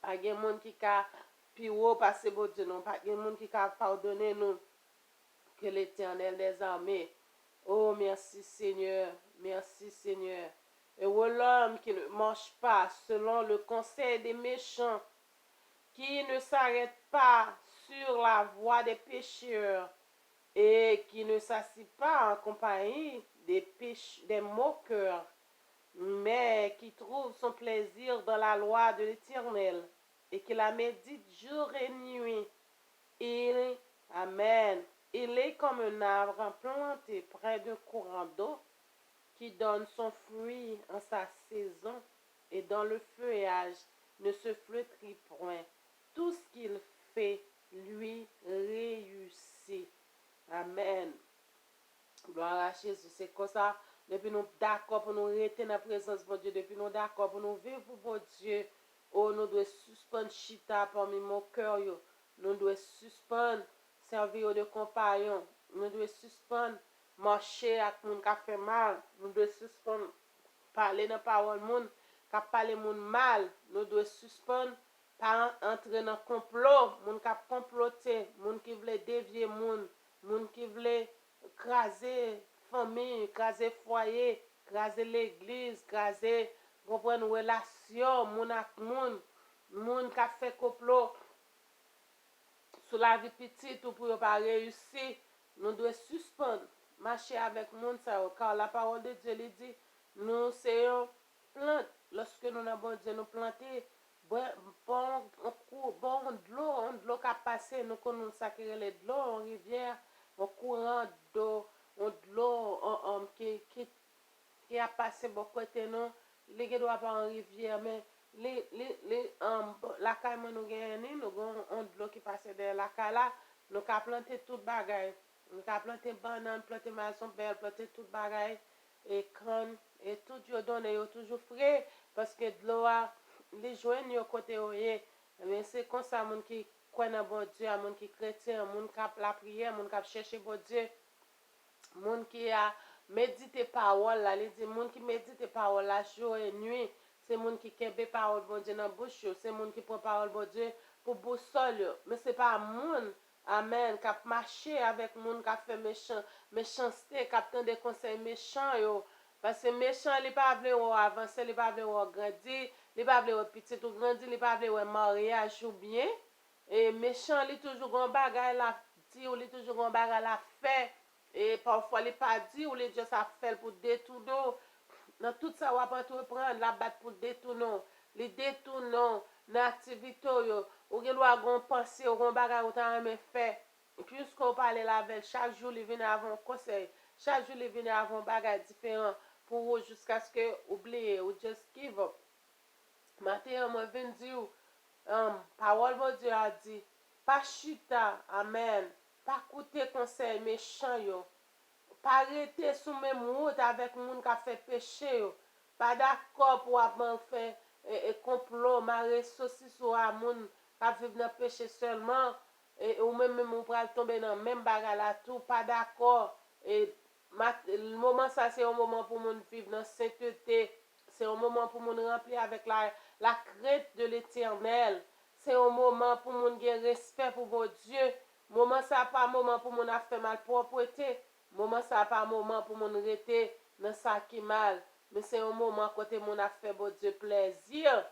Pas de monde qui a pi haut passer bon Dieu, non. Pas de monde qui a pardonné nous que l'Éternel des armées. Oh, merci Seigneur, merci Seigneur. Heureux l'homme qui ne marche pas selon le conseil des méchants, qui ne s'arrête pas sur la voie des pécheurs et qui ne s'assit pas en compagnie des moqueurs, mais qui trouve son plaisir dans la loi de l'Éternel et qui la médite jour et nuit. Amen. Il est comme un arbre planté près d'un courant d'eau qui donne son fruit en sa saison et dont le feuillage ne se flétrit point. Tout ce qu'il fait lui réussit. Amen. Gloire à Jésus. C'est comme ça. Depuis nous d'accord pour nous rester dans la présence de Dieu. Depuis nous d'accord pour nous vivre pour Dieu. Oh, nous devons suspendre chita parmi mon cœur. Nous devons suspendre servir de compagnon. Nous devons suspendre marcher avec moun qui fait mal. Nous devons suspendre parler dans la parole moun qui parle moun mal. Nous devons suspendre pas entrer dans complot. Moun qui comploter, moun qui veut dévier moun qui veut craser famille, craser foyer, craser l'église, craser comprendre relation moun ak moun qui fait complot sur la vie petite ou pour pas réussir. Nous devons suspendre marcher avec moun ça car la parole de Dieu dit nous c'est plante lorsque nous avons Dieu nous planter bon de l'eau qui a passé nous connaissons ça qui est de l'eau en rivière un courant d'eau de l'eau qui a passé bon côté nous les qui doit pas en rivière mais la caille nous gagne nous avons de l'eau qui passe derrière la caille là nous avons planté toute bagaille nous avons planté banane planté maison belle planté toute bagaille et crâne et tout yo donné yo toujours frais parce que de l'eau les joints yo côté oye mais c'est comme ça moun qui croit dans bon Dieu moun qui chrétien moun qui la prière moun qui chercher bon Dieu moun qui a médité parole là il dit moun qui médite parole là jour et nuit c'est moun qui kembe parole bon Dieu dans bouche c'est moun qui prend parole bon Dieu pour boussole mais c'est pas moun amen qui marché avec moun qui fait méchanceté qui attend des conseils méchants yo parce que méchant il pas vle avancer il pas vle grandir il pas vle petit ou grandir il pas vle mariage ou bien et méchant il toujours gon bagay la dit ou il toujours gon bagay la fait et parfois il pas dit ou il juste a fait pour détourner dans tout ça on va entreprendre la battre pour détourner les détourner dans activité yo ou gen doit gon penser ou gon bagay ou ta même fait puisqu'on parle la avec chaque jour il vient avant conseil chaque jour il vient avant bagay différent pour jusqu'à ce que oublier ou just give up matin moi vinn dire parole de Dieu a dit pas chita amen pas écouter conseil méchant yo pas rester sous même route avec moun qui a fait péché yo pas d'accord pour avoir fait complot marrer saucisse ou à moun qui vivre dans péché seulement et ou même on pourra tomber dans même bagarre là tout pas d'accord et le moment ça c'est un moment pour moun vivre dans sainteté c'est un moment pour moun remplir avec la crainte de l'Éternel c'est un moment pour moun gagner respect pour bon Dieu moment ça pas moment pour moun a fait mal propreté moment ça pas moment pour moun rester dans ça qui mal mais c'est un moment côté moun a fait bon Dieu plaisir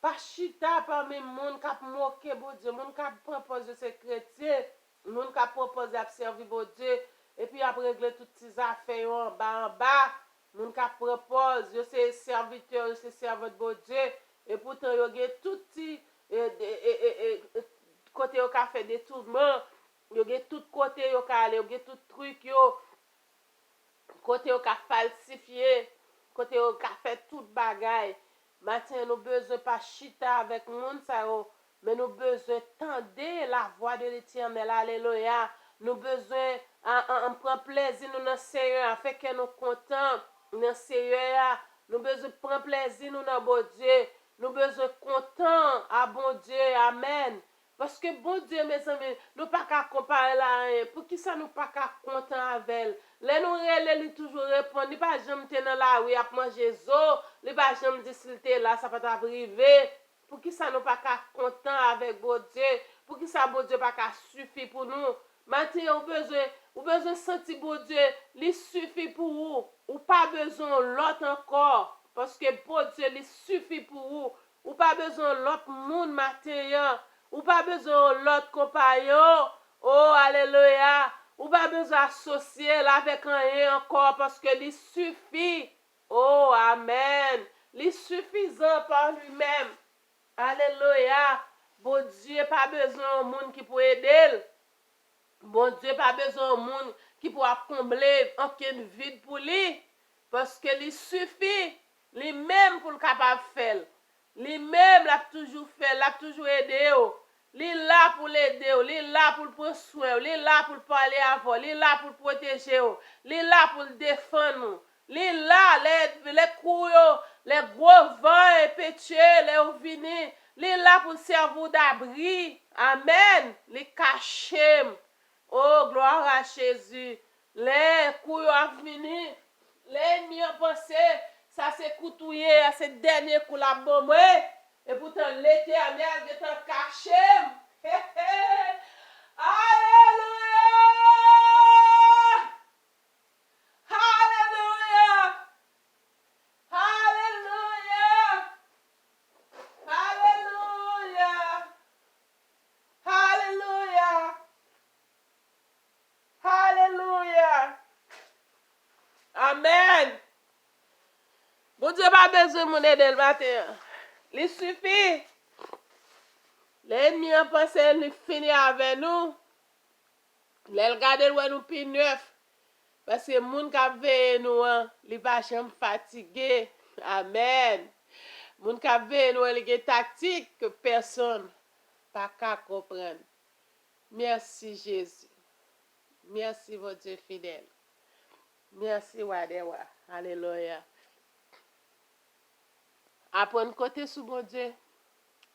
pas chita parmi moun qui moquer bon Dieu moun qui propose ces chrétiens moun qui propose à servir bon Dieu et puis après régler toutes ces affaires en bas moun qui propose yo c'est serviteur c'est servant de bon Dieu et pourtant yo gen tout petit côté yo ka fait détournement yo gen tout côté yo ka aller yo gen tout truc yo côté yo ka falsifier côté yo ka fait tout bagay matin nous besoin pas chita avec moun ça mais nous besoin tendre la voix de l'Éternel alléluia nous besoin en prendre plaisir nous dans Seigneur fait que nous content dans Seigneur nous besoin prendre plaisir nous dans bon Dieu nous besoin content à bon Dieu amen Parce que bon Dieu, mes amis, nous pas qu'à comparer la rien. Pour qui ça nous pas qu'à content avec elle? Les nous relais, lui toujours répondre. Il pas jamais te dans la rue à manger zo. Il pas jamais dire s'il était là, ça pas t'a privé. Pour qui ça nous pas qu'à content avec bon Dieu? Pour qui ça bon Dieu pas qu'à suffire pour nous? Maintenant, on besoin sentir bon Dieu, il suffit pour vous. Ou pas besoin l'autre encore. Parce que bon Dieu, il suffit pour vous. Ou pas besoin l'autre monde matin. Ou pas besoin l'autre compagnon. Oh, alléluia. Ou pas besoin associer avec rien encore parce que il suffit. Oh, amen. Il suffisant par lui-même. Alléluia. Bon Dieu, pas besoin de monde qui peut aider. Bon Dieu, pas besoin de monde qui pourra combler aucun vide pour lui. Parce que il suffit. Lui-même pour le capable de faire. Lui-même l'a toujours fait, l'a toujours aidé. Il est là pour l'aider, il est là pour le prendre soin, il est là pour parler avant, il est là pour le protéger, il est là pour le défendre. Il est là, les couilles, les gros vents impétueux, les venus. Il est là pour servir d'abri. Amen. Il est caché. Oh, gloire à Jésus. Les couilles venus, les ennemis ont pensé, ça c'est coutouillé, c'est dernier coup la bombe. Et pourtant, l'éternel est en caché. Alléluia! Alléluia! Alléluia! Alléluia! Alléluia! Alléluia! Amen! Bon Dieu, pas besoin de mon aide le matin. Il suffit. L'ennemi a pensé qu'il finit avec nous. Il regarde nous plus neuf. Parce que les gens qui ont veillé nous, ils ne sont pas fatigués. Amen. Les gens qui ont veillé nous, ils ont des tactiques que personne n'a pas comprendre. Merci Jésus. Merci votre Dieu fidèle. Merci Wadewa. Alléluia. Apprendre côté sous bon Dieu.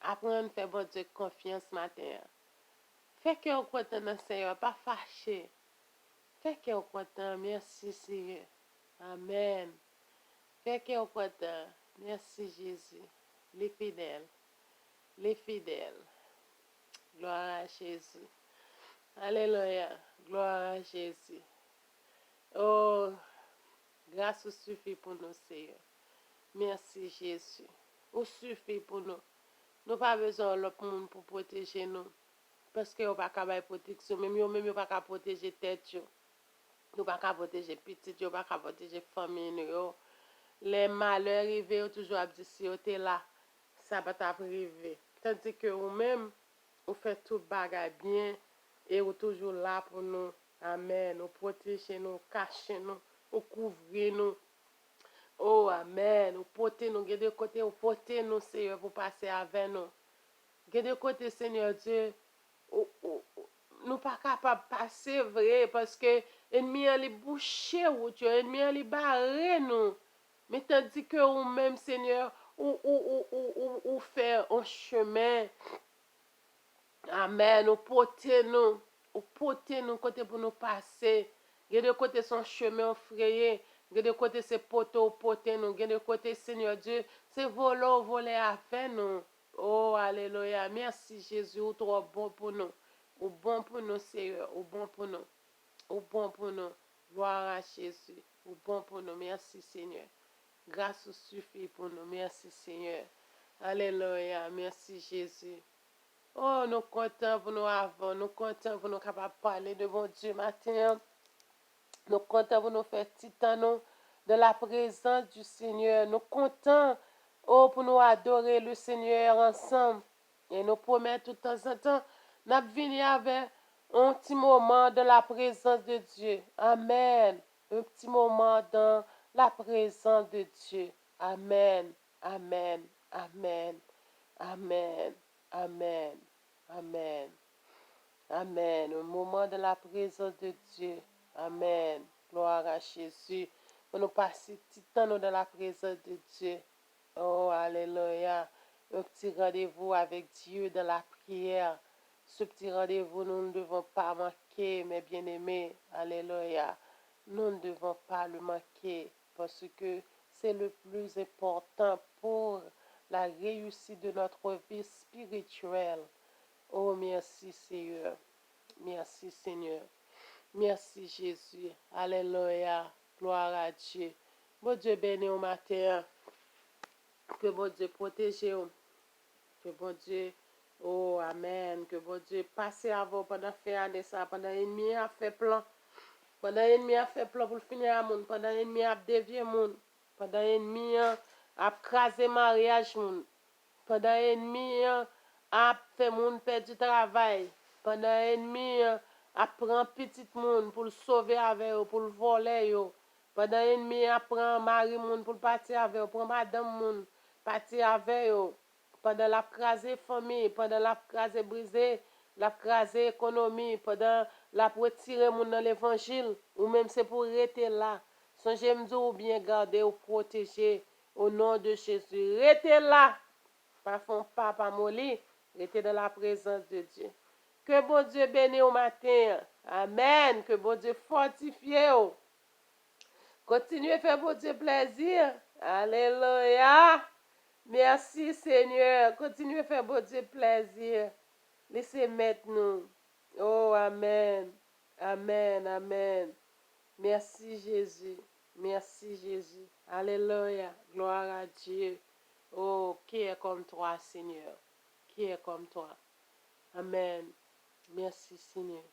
Apprendre à faire bon Dieu confiance matin. Fais que vous content dans le Seigneur, pas fâché. Fais que vous content. Merci Seigneur. Amen. Fais que vous content. Merci Jésus. Les fidèles. Les fidèles. Gloire à Jésus. Alléluia. Gloire à Jésus. Oh, grâce suffit pour nous, Seigneur. Merci Jésus. Vous suffit pour nous. Nous n'avons pas besoin de l'autre monde pour protéger nous. Parce que nous n'avons pas de protection. Même nous n'avons pas de protéger tête. Nous n'avons pas de protéger petit. Nous n'avons pas de protéger famille. Les malheurs arrivent, toujours à dire si vous êtes là, ça va t'arriver. Tandis que vous-même, vous faites tout bagage bien et vous êtes toujours là pour nous. Amen. Vous protégez nous, cachez nous, vous couvrez nous. Oh, amen. Vous portez nous, de côté, vous portez nous, Seigneur, pour passer avec nous. De côté, Seigneur Dieu, nous pas capables de passer vrai parce que l'ennemi a bouché route, l'ennemi a barré nous. Mais tandis que vous-même, Seigneur, ou fait un chemin. Amen. Ou portez nous côté pour nous passer. De côté son chemin frayé. De côté c'est poteau porter nous. De côté Seigneur Dieu, c'est voler avec nous. Oh, alléluia. Merci Jésus, ou trop bon pour nous. Ou bon pour nous, Seigneur. Ou bon pour nous. Ou bon pour nous. Gloire à Jésus. Ou bon pour nous. Merci Seigneur. Grâce suffit pour nous. Merci Seigneur. Alléluia. Merci Jésus. Oh, nous comptons pour nous avant. Nous comptons pour nous capables de parler de bon Dieu matin. Nous comptons pour nous faire titan de la présence du Seigneur. Nous comptons pour nous adorer le Seigneur ensemble. Et nous promettons tout de temps en temps, nous venons avec un petit moment de la présence de Dieu. Amen. Un petit moment dans la présence de Dieu. Amen. Amen. Amen. Amen. Amen. Amen. Amen. Un moment de la présence de Dieu. Amen. Gloire à Jésus. Pour nous passer tout le temps dans la présence de Dieu. Oh, alléluia. Un petit rendez-vous avec Dieu dans la prière. Ce petit rendez-vous, nous ne devons pas manquer, mes bien-aimés. Alléluia. Nous ne devons pas le manquer parce que c'est le plus important pour la réussite de notre vie spirituelle. Oh, merci Seigneur. Merci Seigneur. Merci Jésus. Alléluia. Gloire à Dieu. Bon Dieu béni au matin. Que bon Dieu protège. Que bon Dieu, oh Amen, que bon Dieu passe avant pendant fin année ça, pendant l'ennemi a fait plan, pendant l'ennemi a fait plan pour finir à monde, pendant l'ennemi a dévié monde, pendant l'ennemi a crasé mariage monde, pendant l'ennemi a fait monde perdre du travail, pendant l'ennemi a prend petit monde pour le sauver avec eux, pour le voler yo, pendant l'ennemi a prend mari monde pour partir avec eux, prend madame monde partir avec eux. Pendant la crasée famille, pendant la crasée brisée, la crasée économie, pendant la retirer mon dans l'évangile, ou même c'est pour rester là. Songez me dire ou bien garder ou protéger au nom de Jésus. Restez là, pas fond pas molly, restez dans la présence de Dieu. Que bon Dieu bénisse au matin. Amen. Que bon Dieu fortifie. Continuez à faire bon Dieu plaisir. Alléluia. Merci Seigneur. Continuez à faire bon Dieu plaisir. Laissez mettre nous. Oh, Amen. Amen. Amen. Merci Jésus. Merci Jésus. Alléluia. Gloire à Dieu. Oh, qui est comme toi, Seigneur? Qui est comme toi? Amen. Merci Seigneur.